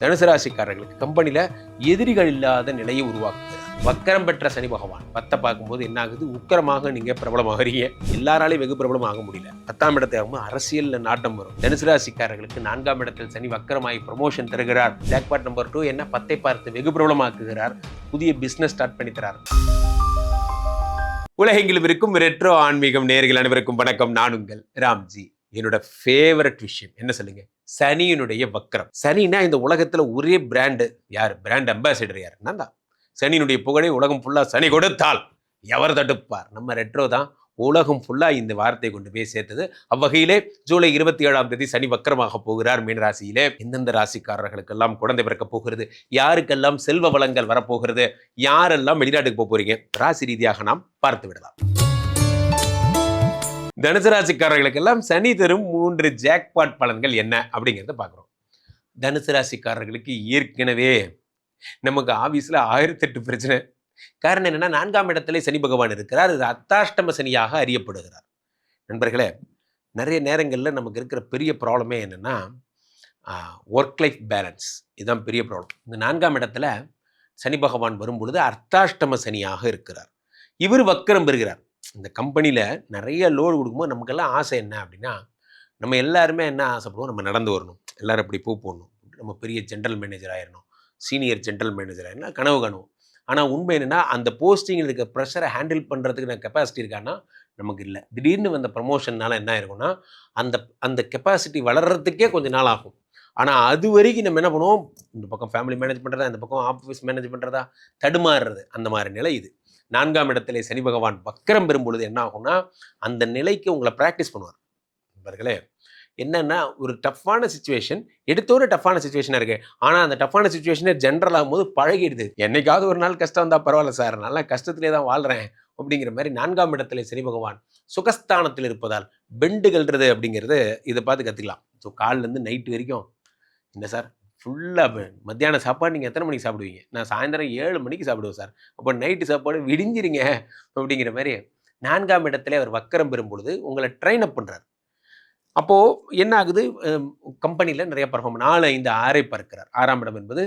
தனுசு ராசிக்காரர்களுக்கு கம்பெனியில் எதிரிகள் இல்லாத நிலையை உருவாக்குகிறார். வக்கரம் பெற்ற சனி பகவான் 10 பார்க்கும்போது என்ன ஆகுது, உக்கரமாக நீங்க பிரபலமாகறீங்க. எல்லாராலையும் வெகு பிரபலம் ஆக முடியல. 10ஆம் இடத்தை அரசியல் நாட்டம் வரும். தனுசு ராசிக்காரர்களுக்கு 4ஆம் இடத்தில் சனி வக்கரமாகி ப்ரமோஷன் தருகிறார். ஜாக்பாட் நம்பர் 2 என்ன 10 பார்த்து வெகு பிரபலமாக்குகிறார். புதிய பிசினஸ் ஸ்டார்ட் பண்ணி தரார். உலகெங்கிலும் இருக்கும் ரெட்ரோ ஆன்மீகம் நேயர்கள் அனைவருக்கும் வணக்கம். நான் உங்கள் ராம்ஜி. என்னோட ஃபேவரட் விஷயம் என்ன சொல்லுங்க, சனியினுடைய வக்கரம். சனினா இந்த உலகத்துல ஒரே பிராண்டு யார், பிராண்ட் அம்பாசிடர் யார், நான் தான். சனியினுடைய புகழை உலகம் ஃபுல்லா சனி கொடுத்தால் எவர் தடுப்பார். நம்ம ரெட்ரோ தான் உலகம் ஃபுல்லா இந்த வார்த்தை கொண்டு போய் சேர்த்தது. அவ்வகையிலே ஜூலை 27ஆம் தேதி சனி வக்கரமாக போகிறார். மீன ராசியிலே எந்தெந்த ராசிக்காரர்களுக்கெல்லாம் குழந்தை பிறக்க போகிறது, யாருக்கெல்லாம் செல்வ வளங்கள் வரப்போகிறது, யாரெல்லாம் வெளிநாட்டுக்கு போக போறீங்க, ராசி ரீதியாக நாம் பார்த்து விடலாம். தனுசு ராசிக்காரர்களுக்கெல்லாம் சனி தரும் 3 ஜாக்பாட் பலன்கள் என்ன அப்படிங்கிறத பார்க்குறோம். தனுசு ராசிக்காரர்களுக்கு ஏற்கனவே நமக்கு ஆஃபீஸில் 1008 பிரச்சனை. காரணம் என்னன்னா, 4ஆம் இடத்துல சனி பகவான் இருக்கிறார். இது அர்த்தாஷ்டம சனியாக அறியப்படுகிறார். நண்பர்களே, நிறைய நேரங்களில் நமக்கு இருக்கிற பெரிய ப்ராப்ளமே என்னென்னா, ஒர்க் லைஃப் பேலன்ஸ். இதுதான் பெரிய ப்ராப்ளம். இந்த 4ஆம் இடத்துல சனி பகவான் வரும் பொழுது அர்த்தாஷ்டம சனியாக இருக்கிறார். இவர் வக்கரம் பெறுகிறார். இந்த கம்பெனியில் நிறைய லோடு கொடுக்கும்போது நமக்கெல்லாம் ஆசை என்ன அப்படின்னா, நம்ம எல்லாருமே என்ன ஆசைப்படுவோம், நம்ம நடந்து வரணும், எல்லோரும் அப்படி பூ போடணும், நம்ம பெரிய ஜென்ரல் மேனேஜர் ஆயிடணும், சீனியர் ஜென்ரல் மேனேஜர் ஆயிடணும், கனவு காணுவோம். ஆனால் உண்மை என்னென்னா, அந்த போஸ்டிங்கில் இருக்க ப்ரெஷரை ஹேண்டில் பண்ணுறதுக்கு நான் கெப்பாசிட்டி இருக்கான்னா நமக்கு இல்லை. திடீர்னு வந்த ப்ரமோஷன்னால என்ன ஆயிருக்கும்னா, அந்த அந்த கெப்பாசிட்டி வளர்கிறதுக்கே கொஞ்சம் நாள் ஆகும். ஆனால் அது வரைக்கும் நம்ம என்ன பண்ணுவோம், இந்த பக்கம் ஃபேமிலி மேனேஜ் பண்ணுறதா, இந்த பக்கம் ஆஃபீஸ் மேனேஜ் பண்ணுறதா, தடுமாறுறது. அந்த மாதிரி நிலை இது. 4ஆம் இடத்துல சனி பகவான் வக்கரம் பெறும் பொழுது என்ன ஆகும்னா, அந்த நிலைக்கு உங்களை ப்ராக்டிஸ் பண்ணுவார். நண்பர்களே, என்னன்னா, ஒரு டஃப்பான சுச்சுவேஷன் எடுத்தோரு டஃப்பான சுச்சுவேஷனாக இருக்குது. ஆனால் அந்த டஃப்பான சுச்சுவேஷனே ஜென்ரல் ஆகும்போது பழகிடுது. என்னைக்காவது ஒரு நாள் கஷ்டம் வந்தால் பரவாயில்ல சார், நல்லா கஷ்டத்திலே தான் வாழ்கிறேன் அப்படிங்கிற மாதிரி 4ஆம் இடத்துல சனி பகவான் சுகஸ்தானத்தில் இருப்பதால் பெண்டுகள்ன்றது அப்படிங்கிறது இதை பார்த்து கற்றுக்கலாம். ஸோ காலிலேருந்து நைட்டு வரைக்கும் என்ன சார், ஃபுல்லாக மத்தியான சாப்பாடு நீங்கள் எத்தனை மணிக்கு சாப்பிடுவீங்க? நான் சாயந்தரம் 7 மணிக்கு சாப்பிடுவேன் சார். அப்போ நைட்டு சாப்பாடு விடிஞ்சிருங்க அப்படிங்கிற மாதிரி 4ஆம் இடத்துல அவர் வக்கரம் பெறும் பொழுது உங்களை ட்ரெயின் அப் பண்ணுறார். அப்போது என்ன ஆகுது, கம்பெனியில் நிறைய பர்ஃபார்ம் 4, 5, 6 பார்க்கிறார். 6ஆம் இடம் என்பது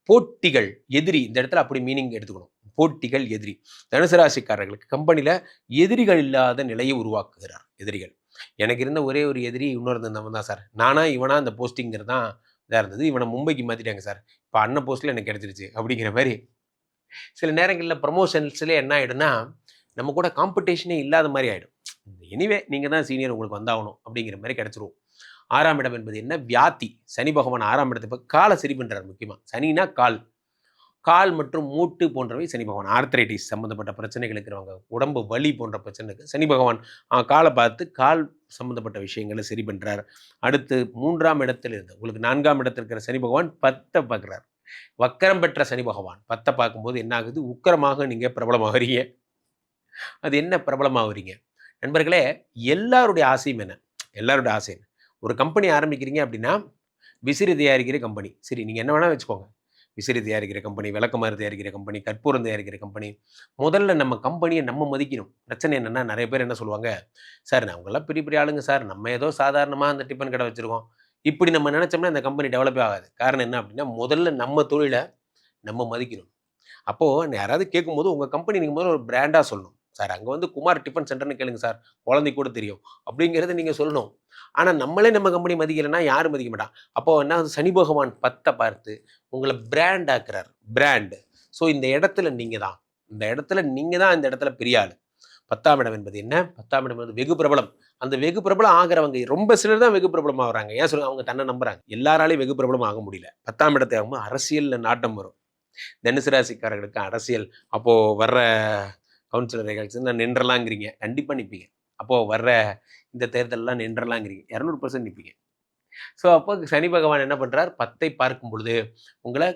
போட்டிகள், எதிரி. இந்த இடத்துல அப்படி மீனிங் எடுத்துக்கணும். போட்டிகள், எதிரி. தனுசு ராசிக்காரர்களுக்கு கம்பெனியில் எதிரிகள் இல்லாத நிலையை உருவாக்குகிறார். எதிரிகள், எனக்கு இருந்த ஒரே ஒரு எதிரி இன்னொரு இருந்தவன் தான் சார். நானா இவனா அந்த போஸ்டிங்கிறது தான் இதாக இருந்தது. இவனை மும்பைக்கு மாற்றிட்டாங்க சார், இப்போ அண்ணன் போஸ்ட்டில் எனக்கு கிடச்சிருச்சு அப்படிங்கிற மாதிரி. சில நேரங்களில் ப்ரமோஷன்ஸ்லேயே என்ன ஆகிடும்னா, நம்ம கூட காம்படிஷனே இல்லாத மாதிரி ஆகிடும். எனிவே நீங்கள் தான் சீனியர், உங்களுக்கு வந்தாகணும் அப்படிங்கிற மாதிரி கிடச்சிரும். 6ஆம் இடம் என்பது என்ன, வியாதி. சனி பகவான் 6ஆம் இடத்தை இப்போ காலை சரி பண்ணுறார். முக்கியமாக சனினா கால் மற்றும் மூட்டு போன்றவை சனி பகவான். ஆர்த்ரைட்டிஸ் சம்மந்தப்பட்ட பிரச்சனைகள் இருக்கிறவங்க, உடம்பு வலி போன்ற பிரச்சனைக்கு சனி பகவான் காலை பார்த்து கால் சம்மந்தப்பட்ட விஷயங்களை சரி பண்ணுறார். அடுத்து 3ஆம் இடத்தில் இருந்து உங்களுக்கு 4ஆம் இடத்தில் இருக்கிற சனி பகவான் 10 பார்க்குறார். வக்கரம் பெற்ற சனி பகவான் 10 பார்க்கும்போது என்ன ஆகுது, உக்கரமாக நீங்கள் பிரபலமாகறீங்க. அது என்ன பிரபலமாகறீங்க நண்பர்களே, எல்லாருடைய ஆசையும் என்ன, எல்லாருடைய ஆசை என்ன, ஒரு கம்பெனி ஆரம்பிக்கிறீங்க அப்படின்னா, விசிறி தயாரிக்கிற கம்பெனி, சரி நீங்கள் என்ன வேணால் வச்சுக்கோங்க, விசிறி தயாரிக்கிற கம்பெனி, விளக்கமாறு தயாரிக்கிற கம்பெனி, கற்பூரம் தயாரிக்கிற கம்பெனி. முதல்ல நம்ம கம்பெனியை நம்ம மதிக்கணும். பிரச்சனை என்னென்னா, நிறைய பேர் என்ன சொல்லுவாங்க, சார் அவங்கெல்லாம் பெரிய பெரிய ஆளுங்க சார், நம்ம ஏதோ சாதாரணமாக அந்த டிஃபன் கடை வச்சுருக்கோம், இப்படி நம்ம நினச்சோம்னா அந்த கம்பெனி டெவலப்பே ஆகாது. காரணம் என்ன அப்படின்னா, முதல்ல நம்ம தொழிலை நம்ம மதிக்கணும். அப்போது யாராவது கேட்கும்போது உங்கள் கம்பெனி நீங்கள் முதல்ல ஒரு பிராண்டாக சொல்லணும். சார் அங்கே வந்து குமார் டிஃபன் சென்டர்னு கேளுங்க சார், குழந்தை கூட தெரியும் அப்படிங்கிறத நீங்கள் சொல்லணும். ஆனால் நம்மளே நம்ம கம்பெனி மதிக்கலைன்னா யாரும் மதிக்க மாட்டான். அப்போது என்ன, சனி பகவான் 10 பார்த்து உங்களை பிராண்ட் ஆக்குறார். பிராண்டு. ஸோ இந்த இடத்துல நீங்கள் தான், இந்த இடத்துல பெரிய ஆள். 10ஆம் இடம் என்பது என்ன, 10ஆம் இடம் என்பது வெகு பிரபலம். அந்த வெகு பிரபலம் ஆகிறவங்க ரொம்ப சிலர் தான் வெகு பிரபலம் ஆகுறாங்க. ஏன் சொல்லுங்க, அவங்க தன்னை நம்புறாங்க. எல்லாராலையும் வெகு பிரபலம் ஆக முடியல. 10ஆம் இடத்தை ஆகும்போது அரசியலில் நாட்டம் வரும். தனுசு ராசிக்காரர்களுக்கு அரசியல், அப்போது வர்ற கவுன்சிலர் எலெக்ஷன் நான் நின்றலாங்கிறீங்க, கண்டிப்பாக நிற்பீங்க. அப்போது வர்ற இந்த தேர்தலெலாம் நின்றலாங்கிறீங்க, 200% நிற்பீங்க. ஸோ அப்போ சனி பகவான் என்ன பண்ணுறார், 10 பார்க்கும் பொழுது உங்களை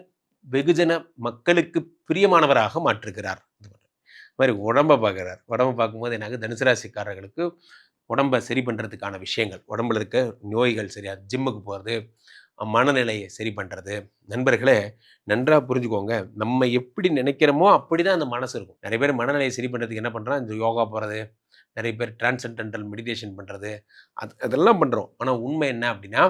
வெகுஜன மக்களுக்கு பிரியமானவராக மாற்றுகிறார். இது மாதிரி உடம்பை பார்க்குறார். உடம்பை பார்க்கும்போது எனக்கு தனுசு ராசிக்காரர்களுக்கு உடம்பை சரி பண்ணுறதுக்கான விஷயங்கள், உடம்புல இருக்க நோய்கள் சரியா, ஜிம்முக்கு போகிறது, மனநிலையை சரி பண்ணுறது. நண்பர்களே, நன்றாக புரிஞ்சுக்கோங்க, நம்ம எப்படி நினைக்கிறோமோ அப்படி தான் அந்த மனசு இருக்கும். நிறைய பேர் மனநிலையை சரி பண்ணுறதுக்கு என்ன பண்ணுறான், இந்த யோகா போகிறது, நிறைய பேர் டிரான்சென்டென்டல் மெடிடேஷன் பண்ணுறது, அதெல்லாம் பண்ணுறோம். ஆனால் உண்மை என்ன அப்படின்னா,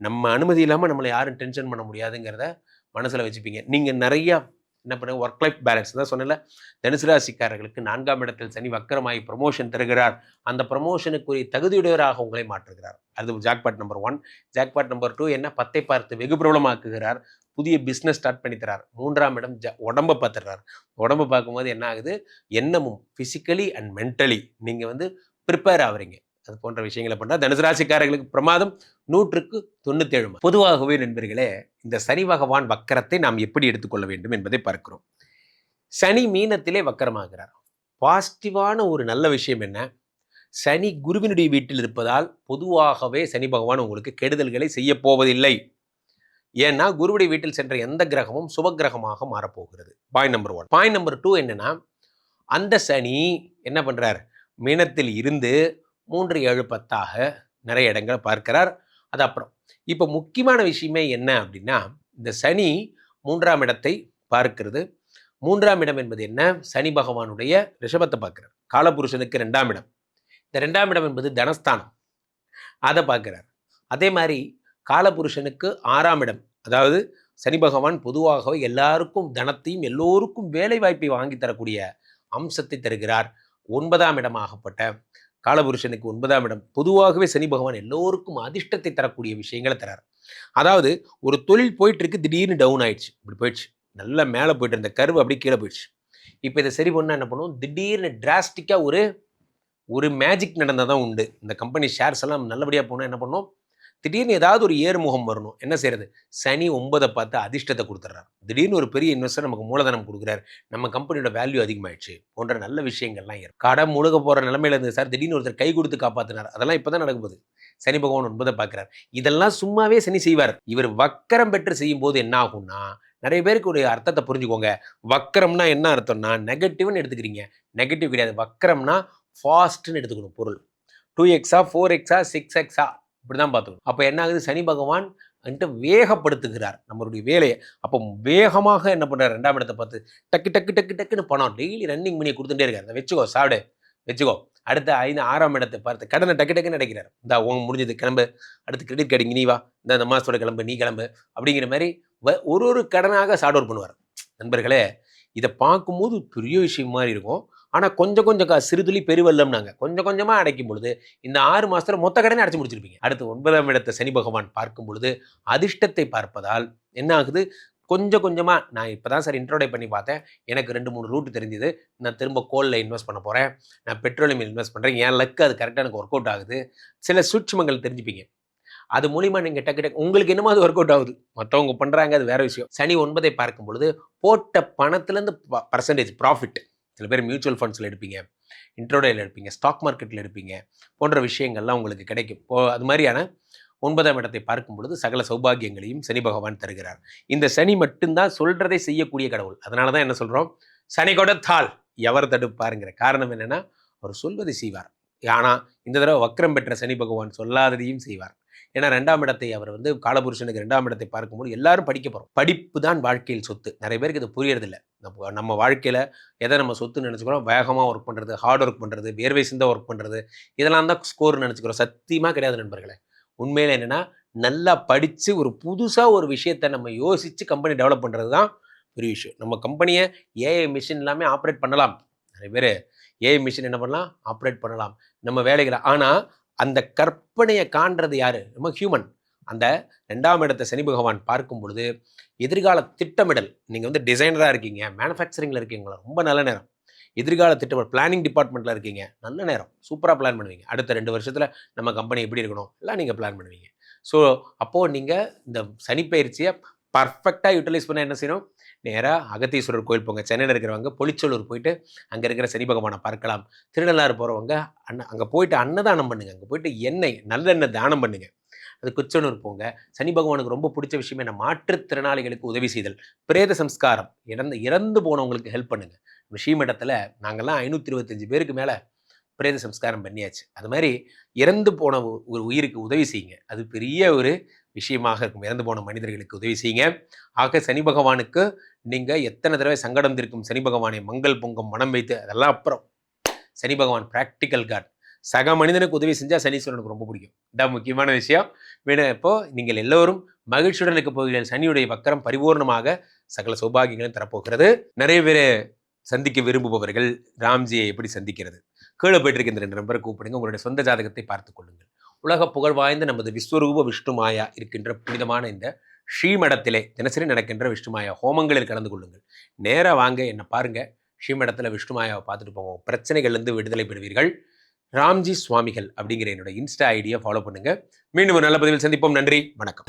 நம்ம அனுமதி இல்லாமல் நம்மளை யாரும் டென்ஷன் பண்ண முடியாதுங்கிறத மனசில் வச்சுப்பீங்க. நீங்கள் நிறையா என்ன பண்ணுங்க, ஒர்க் லைஃப் பேலன்ஸ் தான் சொன்னல. தனுசு ராசிக்காரர்களுக்கு 4ஆம் இடத்தில் சனி வக்கரமாகி ப்ரமோஷன் தருகிறார். அந்த ப்ரமோஷனுக்குரிய தகுதியுடையவராக உங்களை மாற்றுகிறார். அது ஜாக்பாட் நம்பர் 1. ஜாக்பாட் நம்பர் 2 என்ன, 10ஐ பார்த்து வெகு பிரபலமாக்குகிறார். புதிய பிஸ்னஸ் ஸ்டார்ட் பண்ணி தரார். 3ஆம் இடம் உடம்பை பார்த்துடுறார். உடம்பை பார்க்கும்போது என்ன ஆகுது, எண்ணமும் ஃபிசிக்கலி அண்ட் மென்டலி நீங்கள் வந்து ப்ரிப்பேர் ஆகுறீங்க. அது போன்ற விஷயங்களை பண்ணால் தனுசு ராசிக்காரர்களுக்கு பிரமாதம் 100க்கு 97. பொதுவாகவே நண்பர்களே, இந்த சனி பகவான் வக்கரத்தை நாம் எப்படி எடுத்துக்கொள்ள வேண்டும் என்பதை பார்க்கிறோம். சனி மீனத்திலே வக்கரமாகிறார். பாசிட்டிவான ஒரு நல்ல விஷயம் என்ன, சனி குருவினுடைய வீட்டில் இருப்பதால் பொதுவாகவே சனி பகவான் உங்களுக்கு கெடுதல்களை செய்ய போவதில்லை. ஏன்னா குருவுடைய வீட்டில் சென்ற எந்த கிரகமும் சுப கிரகமாக மாறப்போகிறது. Point number 1. பாயிண்ட் நம்பர் 2 என்னன்னா, அந்த சனி என்ன பண்றார், மீனத்தில் இருந்து 3, 7, 10 நிறைய இடங்களை பார்க்கிறார். அது அப்புறம் இப்போ முக்கியமான விஷயமே என்ன அப்படின்னா, இந்த சனி 3ஆம் இடத்தை பார்க்கிறது. 3ஆம் இடம் என்பது என்ன, சனி பகவானுடைய ரிஷபத்தை பார்க்கிறார். காலபுருஷனுக்கு 2ஆம் இடம். இந்த 2ஆம் இடம் என்பது தனஸ்தானம், அதை பார்க்கிறார். அதே மாதிரி காலபுருஷனுக்கு 6ஆம் இடம், அதாவது சனி பகவான் பொதுவாகவே எல்லாருக்கும் தனத்தையும் எல்லோருக்கும் வேலை வாய்ப்பை வாங்கி தரக்கூடிய அம்சத்தை தருகிறார். 9ஆம் இடமாகப்பட்ட காலபுருஷனுக்கு 9ஆம் இடம் பொதுவாகவே சனி பகவான் எல்லோருக்கும் அதிர்ஷ்டத்தை தரக்கூடிய விஷயங்களை தரார். அதாவது ஒரு தொழில் போயிட்டு இருக்கு, திடீர்னு டவுன் ஆயிடுச்சு, இப்படி போயிடுச்சு, நல்லா மேலே போயிட்டு இருந்த கர்வு அப்படி கீழே போயிடுச்சு. இப்போ இதை சரி பண்ணால் என்ன பண்ணுவோம், திடீர்னு டிராஸ்டிக்காக ஒரு மேஜிக் நடந்தால் தான் உண்டு. இந்த கம்பெனி ஷேர்ஸ் எல்லாம் நல்லபடியாக போனால் என்ன பண்ணோம், திடீர்னு ஏதாவது ஒரு ஏறுமுகம் வரணும். என்ன செய்யறது, சனி 9 பார்த்து அதிர்ஷ்டத்தை கொடுத்துட்றாரு. திடீர்னு ஒரு பெரிய இன்வெஸ்டர் நமக்கு மூலதனம் கொடுக்குறாரு, நம்ம கம்பெனியோட வேல்யூ அதிகமாயிடுச்சு போன்ற நல்ல விஷயங்கள்லாம் இருக்கு. கடன் முழுக போகிற நிலைமையில இருந்து சார் திடீர்னு ஒருத்தர் கை கொடுத்து காப்பாற்றினார், அதெல்லாம் இப்போ தான் நடக்கும்போது சனி பகவான் 9 பார்க்குறார். இதெல்லாம் சும்மாவே சனி செய்வார். இவர் வக்கரம் பெற்று செய்யும் போது என்ன ஆகும்னா, நிறைய பேருக்கு ஒரு அர்த்தத்தை புரிஞ்சுக்கோங்க. வக்கரம்னா என்ன அர்த்தம்னா, நெகட்டிவ்னு எடுத்துக்கிறீங்க. நெகட்டிவ் கிடையாது. வக்கரம்னா ஃபாஸ்ட்னு எடுத்துக்கணும் பொருள். 2x 4x 6x இப்படிதான் பார்த்துக்கணும். அப்போ என்ன ஆகுது, சனி பகவான் வேகப்படுத்துகிறார் நம்மளுடைய வேலையை. அப்போ வேகமாக என்ன பண்ணுறாரு, 2ஆம் இடத்தை பார்த்து டக்கு டக்கு டக்கு டக்குன்னு பணம் டெய்லி ரன்னிங் பண்ணி கொடுத்துட்டே இருக்காரு. வச்சுக்கோ சாப்பிடு வச்சுக்கோ. அடுத்த 6ஆம் இடத்தை பார்த்து கடனை டக்கு டக்குன்னு அடைக்கிறார். இந்த உங்க முடிஞ்சது கிளம்பு, அடுத்து கிரெடிட் கார்டு நீ வா, இந்த மாதத்தோட கிளம்பு நீ கிளம்பு அப்படிங்கிற மாதிரி ஒரு கடனாக சார்ட் அவுட் பண்ணுவார். நண்பர்களே, இதை பார்க்கும்போது பெரிய விஷயம் மாதிரி இருக்கும். ஆனால் கொஞ்சம் கொஞ்சம் சிறுதுளி பெருவெள்ளம்னாங்க. கொஞ்சம் கொஞ்சமாக அடைக்கும் பொழுது இந்த 6 மாதத்தில் மொத்த கடனை அடைச்சி முடிச்சிருப்பீங்க. அடுத்து 9ஆம் இடத்தை சனி பகவான் பார்க்கும் பொழுது அதிர்ஷ்டத்தை பார்ப்பதால் என்ன ஆகுது, கொஞ்சம் கொஞ்சமாக நான் இப்போ தான் சார் இன்ட்ரோடக்ட் பண்ணி பார்த்தேன், எனக்கு 2-3 ரூட் தெரிஞ்சுது, நான் திரும்ப கோலில் இன்வெஸ்ட் பண்ண போகிறேன், நான் பெட்ரோலியம் இன்வெஸ்ட் பண்ணுறேன், என் லக்கு அது கரெக்டாக எனக்கு ஒர்க் அவுட் ஆகுது. சில சூட்சுமங்கள் தெரிஞ்சுப்பீங்க. அது மூலிமா நீங்கள் டக்கு உங்களுக்கு என்னமோ அது ஒர்க் அவுட் ஆகுது, மற்றவங்க பண்ணுறாங்க, அது வேற விஷயம். சனி 9ஐ பார்க்கும் பொழுது போட்ட பணத்துலேருந்து பர்சன்டேஜ் ப்ராஃபிட், சில பேர் மியூச்சுவல் ஃபண்ட்ஸில் எடுப்பீங்க, இன்ட்ரோடேயில் எடுப்பீங்க, ஸ்டாக் மார்க்கெட்டில் எடுப்பீங்க, போன்ற விஷயங்கள்லாம் உங்களுக்கு கிடைக்கும். அது மாதிரியான 9ஆம் இடத்தை பார்க்கும் பொழுது சகல சௌபாகியங்களையும் சனி பகவான் தருகிறார். இந்த சனி மட்டும்தான் சொல்றதை செய்யக்கூடிய கடவுள். அதனால தான் என்ன சொல்கிறோம், சனி கொடுத்தால் எவர் தடுப்பாருங்கிற காரணம் என்னென்னா, அவர் சொல்வதை செய்வார். ஆனால் இந்த தடவை வக்ரம் பெற்ற சனி பகவான் சொல்லாததையும் செய்வார். ஏன்னா 2ஆம் இடத்தை அவர் காலபுருஷனுக்கு 2ஆம் இடத்தை பார்க்கும்போது எல்லாரும் படிக்க போகிறோம். படிப்பு தான் வாழ்க்கையில் சொத்து. நிறைய பேருக்கு இது புரியறதில்லை. நம்ம வாழ்க்கையில் எதை நம்ம சொத்துன்னு நினச்சிக்கிறோம், வேகமாக ஒர்க் பண்ணுறது, ஹார்ட் ஒர்க் பண்ணுறது, வேர்வை சிந்த ஒர்க் பண்ணுறது, இதெல்லாம் தான் ஸ்கோர்னு நினச்சிக்கிறோம். சத்தியமாக கிடையாது நண்பர்களே. உண்மையில் என்னென்னா, நல்லா படித்து ஒரு புதுசாக ஒரு விஷயத்தை நம்ம யோசித்து கம்பெனி டெவலப் பண்ணுறது தான் பெரிய விஷயம். நம்ம கம்பெனியை ஏஐ மிஷின் எல்லாமே ஆப்ரேட் பண்ணலாம். நிறைய பேர் ஏஐ மிஷின் என்ன பண்ணலாம், ஆப்ரேட் பண்ணலாம் நம்ம வேலைகளை. ஆனால் அந்த கற்பனையை காண்றது யாரு, நம்ம ஹியூமன். அந்த 2ஆம் இடத்தை சனி பகவான் பார்க்கும் பொழுது எதிர்கால திட்டமிடல், நீங்கள் டிசைனராக இருக்கீங்க, மேனுஃபேக்சரிங்கில் இருக்கீங்களா, ரொம்ப நல்ல நேரம். எதிர்கால திட்டமிடல் பிளானிங் டிபார்ட்மெண்ட்டில் இருக்கீங்க, நல்ல நேரம், சூப்பராக பிளான் பண்ணுவீங்க. அடுத்த 2 வருஷத்தில் நம்ம கம்பெனி எப்படி இருக்கணும் எல்லாம் நீங்கள் பிளான் பண்ணுவீங்க. ஸோ அப்போது நீங்கள் இந்த சனிப்பயிற்சியை பர்ஃபெக்டாக யூட்டிலைஸ் பண்ண என்ன செய்யணும், நேராக அகத்தீஸ்வரர் கோயில் போங்க. சென்னையில் இருக்கிறவங்க பொலிச்சலூர் போயிட்டு அங்கே இருக்கிற சனி பகவானை பார்க்கலாம். திருநள்ளாறு போகிறவங்க அங்கே போயிட்டு அன்னதானம் பண்ணுங்கள். அங்கே போயிட்டு நல்லெண்ணெய் தானம் பண்ணுங்கள். அது குச்சனூர் போங்க. சனி பகவானுக்கு ரொம்ப பிடிச்ச விஷயம் என்ன, மாற்றுத்திறனாளிகளுக்கு உதவி செய்தல், பிரேத சம்ஸ்காரம், இறந்து போனவங்களுக்கு ஹெல்ப் பண்ணுங்கள். ஸ்ரீமடத்தில் நாங்கள்லாம் 525 பேருக்கு மேலே பிரேத சம்ஸ்காரம் பண்ணியாச்சு. அது மாதிரி இறந்து போன ஒரு உயிருக்கு உதவி செய்யுங்க. அது பெரிய ஒரு விஷயமாக இருக்கும். இறந்து போன மனிதர்களுக்கு உதவி செய்யுங்க. ஆக சனி பகவானுக்கு நீங்கள் எத்தனை தடவை சங்கடம் தீர்க்கும் சனி பகவானை மங்கள் பொங்கும் மனம் வைத்து, அதெல்லாம் அப்புறம். சனி பகவான் பிராக்டிக்கல் காட். சக மனிதனுக்கு உதவி செஞ்சால் சனீஸ்வரனுக்கு ரொம்ப பிடிக்கும். இதான் முக்கியமான விஷயம். இப்போ நீங்கள் எல்லோரும் மகிழ்ச்சியுடன் இருக்க போகிறீர்கள். சனியுடைய வக்கரம் பரிபூர்ணமாக சகல சௌபாகியங்களும் தரப்போகிறது. நிறைய பேர் சந்திக்க விரும்புபவர்கள் ராம்ஜியை எப்படி சந்திக்கிறது, கீழே போயிட்டு இருக்க இந்த 2 நம்பரை கூப்பிடுங்க. உங்களுடைய சொந்த ஜாதகத்தை பார்த்துக் கொள்ளுங்கள். உலக புகழ் வாய்ந்த நமது விஸ்வரூப விஷ்ணுமாயா இருக்கின்ற புனிதமான இந்த ஸ்ரீமடத்திலே தினசரி நடக்கின்ற விஷ்ணுமாயா ஹோமங்களில் கலந்து கொள்ளுங்கள். நேராக வாங்க, என்ன பாருங்க, ஸ்ரீமடத்தில் விஷ்ணுமாயாவை பார்த்துட்டு போங்க. பிரச்சனைகள்லேருந்து விடுதலை பெறுவீர்கள். ராம்ஜி சுவாமிகள் அப்படிங்கிற என்னோட இன்ஸ்டா ஐடியை ஃபாலோ பண்ணுங்க. மீண்டும் ஒரு நல்ல பதிவில் சந்திப்போம். நன்றி, வணக்கம்.